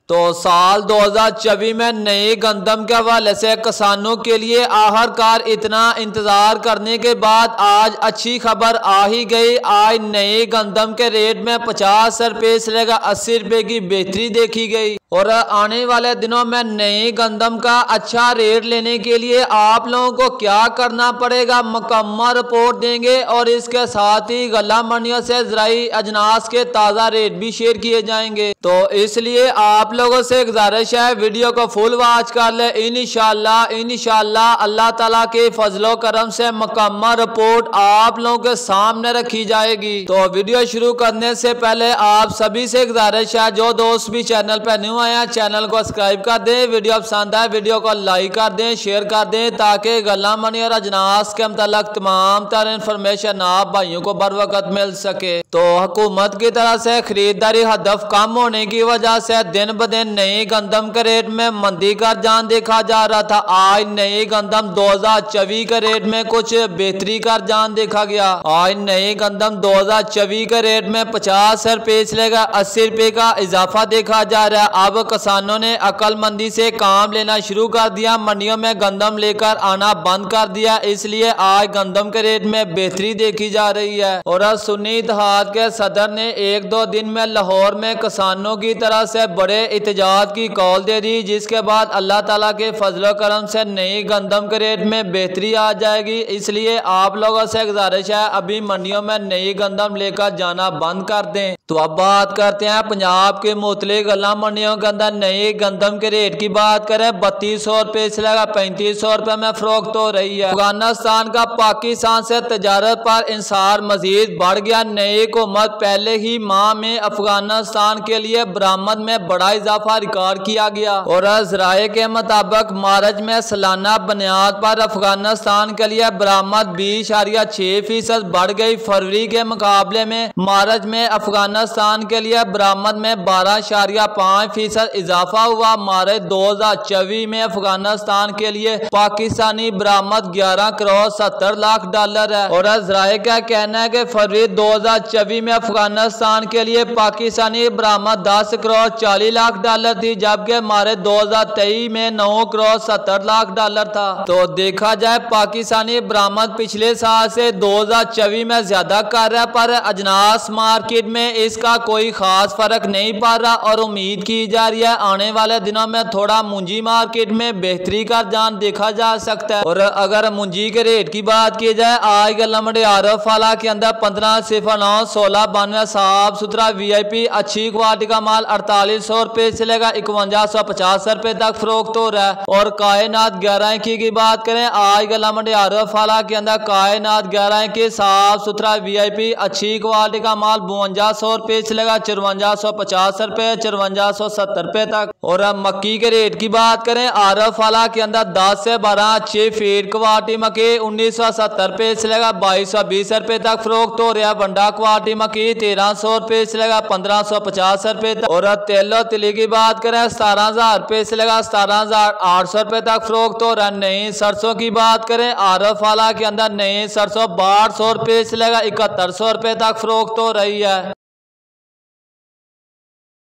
तो साल 2024 में नए गंदम के हवाले से किसानों के लिए आखिरकार इतना इंतजार करने के बाद आज अच्छी खबर आ ही गई। आज नए गंदम के रेट में 50 रुपये से लेकर 80 रुपये की बेहतरी देखी गई और आने वाले दिनों में नए गंदम का अच्छा रेट लेने के लिए आप लोगों को क्या करना पड़ेगा, मुकम्मल रिपोर्ट देंगे और इसके साथ ही गल्ला मंडियों से ज़राई अजनास के ताज़ा रेट भी शेयर किए जाएंगे। तो इसलिए आप लोगों से गुजारिश है वीडियो को फुल वॉच कर ले। इंशाल्लाह अल्लाह ताला के फजलो करम से मुकम्मल रिपोर्ट आप लोगों के सामने रखी जाएगी। तो वीडियो शुरू करने से पहले आप सभी से गुजारिश है, जो दोस्त भी चैनल पर न्यू आया चैनल को सब्सक्राइब कर दें, वीडियो पसंद आए वीडियो को लाइक कर दें, शेयर कर दें ताकि गल्ला मंडी और अजनास के मुताल्लिक तमाम तरह इंफॉर्मेशन आप भाइयों को बर वक्त मिल सके। तो हुकूमत की तरफ से खरीदारी हदफ कम होने की वजह से दिन ब दिन नए गंदम के रेट में मंदी का रुझान देखा जा रहा था। आज नए गंदम 2024 के रेट में कुछ बेहतरी का रुझान देखा गया। आज नए गंदम 2024 के रेट में 50 रुपये से लेकर 80 रुपये का इजाफा देखा जा रहा है। अब किसानों ने अक्लमंदी से काम लेना शुरू कर दिया, मंडियों में गंदम लेकर आना बंद कर दिया, इसलिए आज गंदम के रेट में बेहतरी देखी जा रही है। और सुन्नी इत्तेहाद के सदर ने 1-2 दिन में लाहौर में किसानों की तरफ से बड़े एहतजाज की कॉल दे दी, जिसके बाद अल्लाह ताला के फजलो करम से नई गंदम के रेट में बेहतरी आ जाएगी। इसलिए आप लोगों से गुजारिश है अभी मंडियों में नई गंदम लेकर जाना बंद कर दें। तो अब बात करते हैं पंजाब के मुतलिक गल्ला मंडियों के अंदर नए गंदम के रेट की बात करें। 3200 रुपये से लगा 3500 रुपये में फरोख्त हो रही है। अफगानिस्तान का पाकिस्तान से तजारत पर इंसार मजीद बढ़ गया। नई हुकूमत पहले ही माह में अफगानिस्तान के लिए बरामद में बड़ा इजाफा रिकॉर्ड किया गया और ज़राए के मुताबिक मार्च में सालाना बुनियाद पर अफगानिस्तान के लिए बरामद 20.6% बढ़ गई। फरवरी के मुकाबले में मार्च में अफगानिस्तान के लिए बरामद में 12.5% इजाफा हुआ। मार्च 2024 में अफगानिस्तान के लिए पाकिस्तानी बरामद 11 करोड़ 70 लाख डॉलर है और ज़राए का कहना है कि फरवरी 2024 में अफगानिस्तान के लिए पाकिस्तानी बरामद 10 करोड़ 40 लाख डॉलर थी, जबकि मार्च 2023 में 9 करोड़ 70 लाख डॉलर था। तो देखा जाए पाकिस्तानी बरामद पिछले साल से 2024 में ज्यादा कर रहा है, पर अजनास मार्केट में इसका कोई खास फर्क नहीं पड़ रहा और उम्मीद की जा रही है आने वाले दिनों में थोड़ा मुंजी मार्केट में बेहतरी का रुझान देखा जा सकता है। और अगर मुंजी के रेट की बात की जाए, आज गल्ला मंडी आरफ वाला के अंदर 1509 1692 साफ सुथरा VIP अच्छी क्वालिटी का माल 4800 रुपये से लेकर 5150 रुपये तक फरोख्त हो रहा है। और कायनात 11 इंची की बात करें, आज गल्ला मंडी आरफ वाला के अंदर कायनात 11 इंची साफ सुथरा VIP अच्छी क्वालिटी का माल 5200 रुपये से लेकर 5450 रुपये 5470 रुपये तक। और मक्की के रेट की बात करें, आरफ वाला के अंदर 10 से 12 अच्छी फीड क्वालिटी मक्की 1970 रुपये से लेकर 2220 रुपये तक फरोख्त हो रहा है। बंडा क्वालिटी मक्की 1300 रुपये से लेकर 1550 रुपये तक। और तेलो तिली की बात करें, 17,000 रुपये से लेकर 17,800 रुपये तक फरोख्त हो रहा है। नई सरसों की बात करें, आरफ वाला के अंदर नई सरसों 1200 रुपये से लेकर 7100 रुपये तक फरोख्त हो रही है।